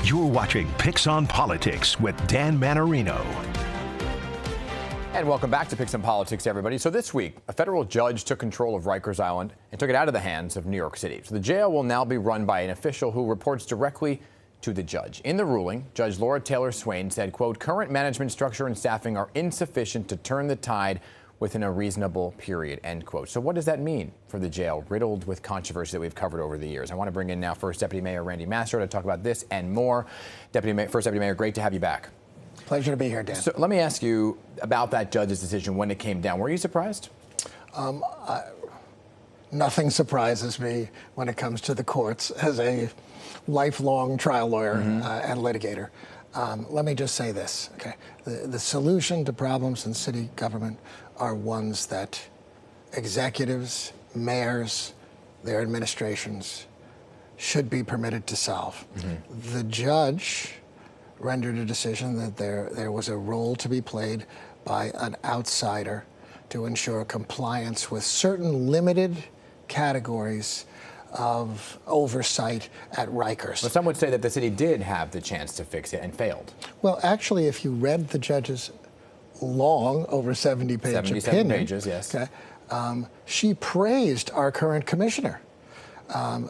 You're watching Pix and Politics with Dan Manarino. And welcome back to Pix and Politics, everybody. So this week, a federal judge took control of Rikers Island and took it out of the hands of New York City. So the jail will now be run by an official who reports directly to the judge. In the ruling, Judge Laura Taylor Swain said, quote, current management structure and staffing are insufficient to turn the tide within a reasonable period, end quote. So what does that mean for the jail, riddled with controversy that we've covered over the years? I want to bring in now First Deputy Mayor Randy Mastro to talk about this and more. First Deputy Mayor, great to have you back. Pleasure to be here, Dan. So let me ask you about that judge's decision when it came down. Were you surprised? Nothing surprises me when it comes to the courts as a lifelong trial lawyer and litigator. Let me just say this, okay? The solution to problems in city government are ones that executives, mayors, their administrations should be permitted to solve. The judge rendered a decision that there was a role to be played by an outsider to ensure compliance with certain limited categories of oversight at Rikers. But some would say that the city did have the chance to fix it and failed. Well, actually, if you read the judge's long, over 70-page 77 opinion, pages, yes. Okay, she praised our current commissioner,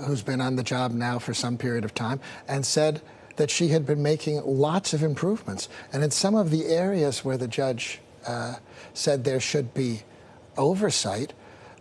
who's been on the job now for some period of time, and said that she had been making lots of improvements. And in some of the areas where the judge said there should be oversight,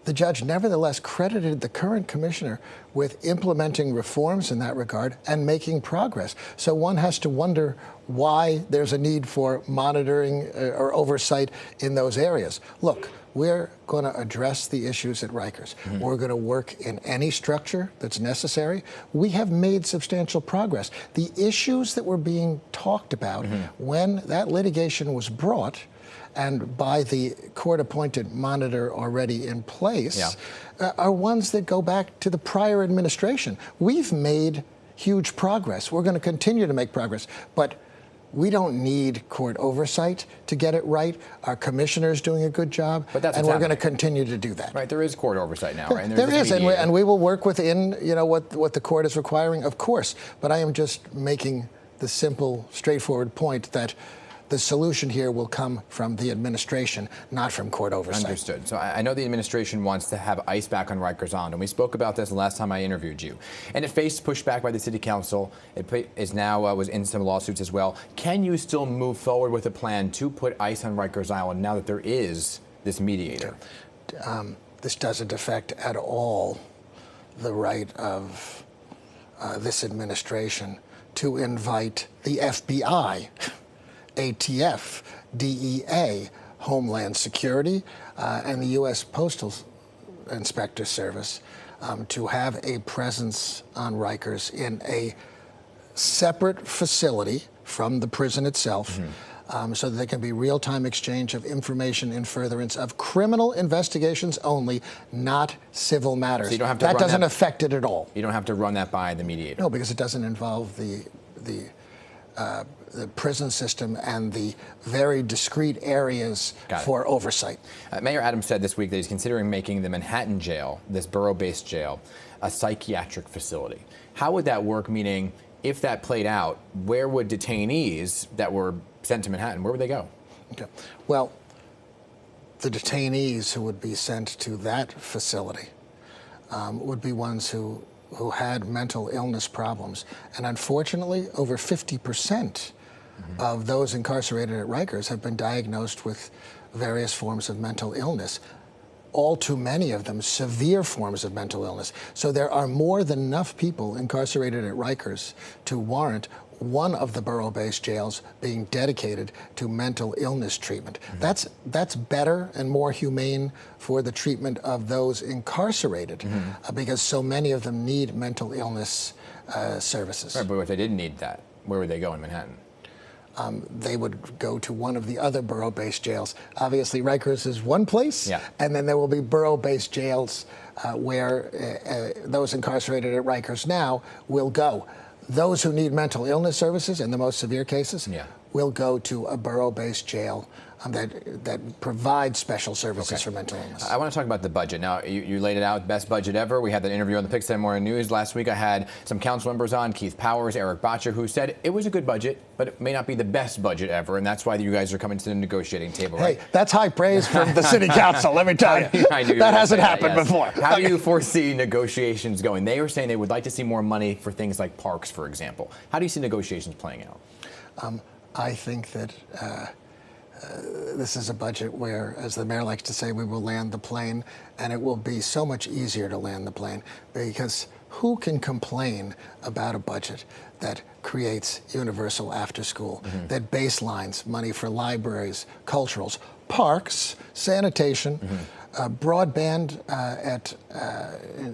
the judge nevertheless credited the current commissioner with implementing reforms in that regard and making progress. So one has to wonder why there's a need for monitoring or oversight in those areas. Look, we're going to address the issues at Rikers. We're going to work in any structure that's necessary. We have made substantial progress. The issues that were being talked about when that litigation was brought, and by the court-appointed monitor already in place, are ones that go back to the prior administration. We've made huge progress. We're going to continue to make progress, but we don't need court oversight to get it right. Our commissioner's doing a good job, and we're going to continue to do that. Right, there is court oversight now, right? There is, and we will work within, what the court is requiring, of course. But I am just making the simple, straightforward point that the solution here will come from the administration, not from court oversight. Understood. So I know the administration wants to have ICE back on Rikers Island, and we spoke about this the last time I interviewed you. And it faced pushback by the city council. It is now was in some lawsuits as well. Can you still move forward with a plan to put ICE on Rikers Island now that there is this mediator? This doesn't affect at all the right of this administration to invite the FBI, ATF, DEA, Homeland Security, and the U.S. Postal Inspector Service to have a presence on Rikers in a separate facility from the prison itself, so that there can be real-time exchange of information in furtherance of criminal investigations only, not civil matters. So you don't have to that doesn't affect it at all. You don't have to run that by the mediator. No, because it doesn't involve the prison system and the very discrete areas for oversight. Mayor Adams said this week that he's considering making the Manhattan jail, this borough-based jail, a psychiatric facility. How would that work? Meaning, if that played out, where would detainees that were sent to Manhattan, where would they go? Okay. Well, the detainees who would be sent to that facility would be ones who had mental illness problems. And unfortunately, over 50% of those incarcerated at Rikers have been diagnosed with various forms of mental illness. All too many of them severe forms of mental illness. So there are more than enough people incarcerated at Rikers to warrant one of the borough-based jails being dedicated to mental illness treatment. That's better and more humane for the treatment of those incarcerated because so many of them need mental illness services. Right, but if they didn't need that, where would they go in Manhattan? They would go to one of the other borough-based jails. Obviously, Rikers is one place, and then there will be borough-based jails where those incarcerated at Rikers now will go. Those who need mental illness services in the most severe cases will go to a borough-based jail that provide special services for mental illness. I want to talk about the budget. Now, you laid it out, best budget ever. We had that interview on the Pix and Politics News last week. I had some council members on, Keith Powers, Eric Botcher, who said it was a good budget, but it may not be the best budget ever, and that's why you guys are coming to the negotiating table, right? Hey, that's high praise from the city council, let me tell you. That hasn't happened before. How do you foresee negotiations going? They were saying they would like to see more money for things like parks, for example. How do you see negotiations playing out? I think that this is a budget where, as the mayor likes to say, we will land the plane, and it will be so much easier to land the plane, because who can complain about a budget that creates universal after school, that baselines money for libraries, culturals, parks, sanitation, broadband at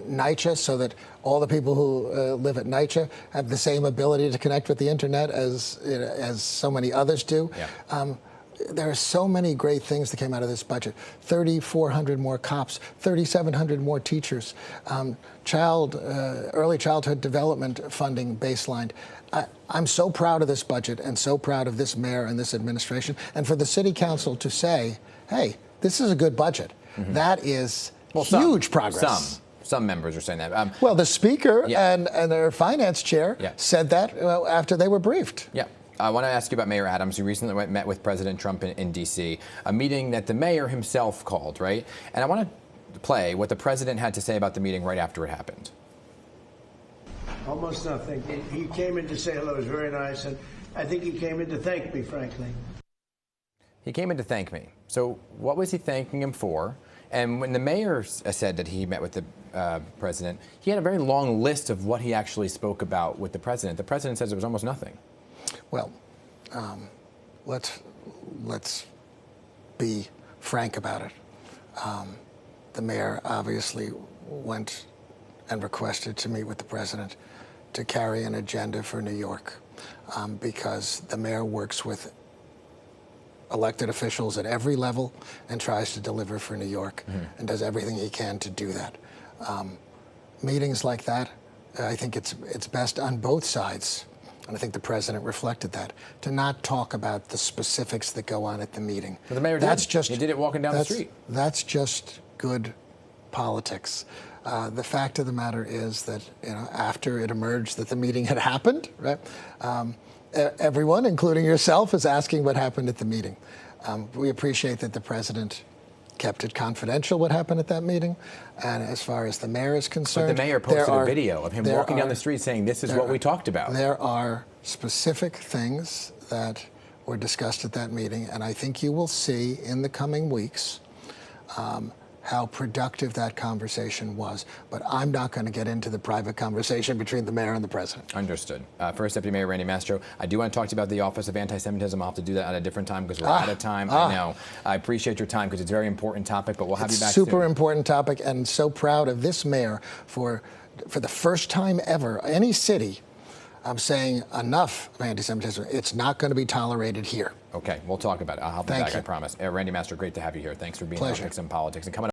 NYCHA, so that all the people who live at NYCHA have the same ability to connect with the internet as so many others do. Yeah. There are so many great things that came out of this budget. 3,400 more cops, 3,700 more teachers, early childhood development funding baselined. I'm so proud of this budget and so proud of this mayor and this administration. And for the city council to say, hey, this is a good budget. That is huge progress. Some members are saying that. Well, the speaker and their finance chair said that after they were briefed. Yeah. I want to ask you about Mayor Adams. You recently met with President Trump in D.C., a meeting that the mayor himself called, right? And I want to play what the president had to say about the meeting right after it happened. Almost nothing. He came in to say hello. It was very nice. And I think he came in to thank me, frankly. He came in to thank me. So what was he thanking him for? And when the mayor said that he met with the president, he had a very long list of what he actually spoke about with the president. The president says it was almost nothing. Well, let's be frank about it. The mayor obviously went and requested to meet with the president to carry an agenda for New York, because the mayor works with elected officials at every level and tries to deliver for New York and does everything he can to do that. Meetings like that, I think it's best on both sides, and I think the president reflected that, to not talk about the specifics that go on at the meeting. But the mayor did. He did it walking down the street. That's just good politics. The fact of the matter is that, after it emerged that the meeting had happened, right? Everyone, including yourself, is asking what happened at the meeting. We appreciate that the president kept it confidential what happened at that meeting, and as far as the mayor is concerned, but the mayor posted a video of him walking down the street saying, "This is what we talked about." There are specific things that were discussed at that meeting, and I think you will see in the coming weeks how productive that conversation was. But I'm not going to get into the private conversation between the mayor and the president. Understood. First Deputy Mayor Randy Mastro, I do want to talk to you about the Office of Anti-Semitism. I'll have to do that at a different time because we're out of time. I know. I appreciate your time because it's a very important topic, but we'll have you back soon. Super important topic, and so proud of this mayor for the first time ever, any city, I'm saying enough of anti-Semitism. It's not going to be tolerated here. Okay, we'll talk about it. I'll have you back, I promise. Randy Mastro, great to have you here. Thanks for being on Pix and Politics. And coming